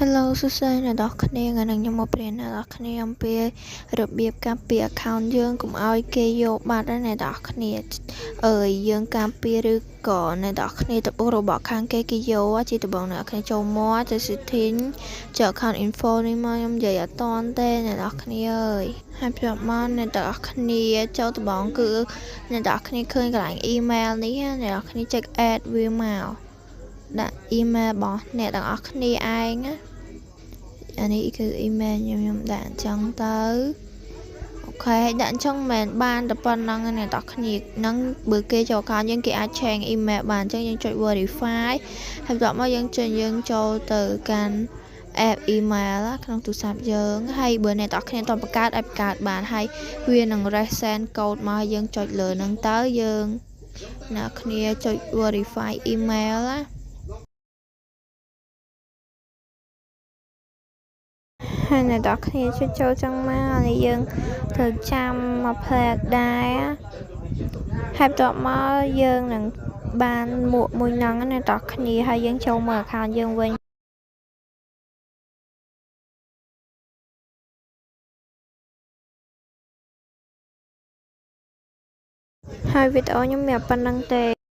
Hello សួស្តីអ្នកនរគ្នាថ្ងៃនេះខ្ញុំមកប្រៀនអ្នកនរគ្នាអំពីរបៀបការពារ account យើងកុំឲ្យគេយកបាត់ណាអ្នកនរគ្នាយើងការពារឬក៏អ្នកនរគ្នាទៅបុករបស់ខាងគេយកជាដំបងអ្នកនរគ្នាចូលមកទៅ setting ចូល account info នេះមកខ្ញុំនិយាយអត់តាន់ទេអ្នកនរគ្នាអើយហើយប្រាប់មកអ្នកនរគ្នាចូលដំបងគឺអ្នកនរគ្នាឃើញកន្លែង email នេះអ្នកនរគ្នាចុច add វាមកដាក់ email របស់អ្នកទាំងអស់គ្នាឯងណាអានេះគឺ email ខ្ញុំដាក់អញ្ចឹងទៅអូខេដាក់អញ្ចឹងមិនបានតែប៉ុណ្ណឹងអ្នកទាំងគ្នានឹងបើគេចូល account យើងគេអាច change email បានអញ្ចឹងយើងចុច verify ហើយបន្ទាប់មកយើងចូលទៅកាន់ app email ក្នុងទូរស័ព្ទយើងហើយបើអ្នកទាំងគ្នាតបង្កើតអាចបង្កើតបានហើយវានឹង resend code មកយើងចុចលើហ្នឹងទៅយើងអ្នកគ្នាចុច verify email ណាហើយអ្នកនរគ្នាចូលចឹងមកហើយយើងត្រូវចាំមកផ្លែដែរហើយបន្ទាប់មកយើងនឹងបានមួកមួយហ្នឹងអ្នកនរគ្នាហើយយើងចូលមើល account យើងវិញហើយវីដេអូខ្ញុំមានប៉ុណ្្នឹងទេ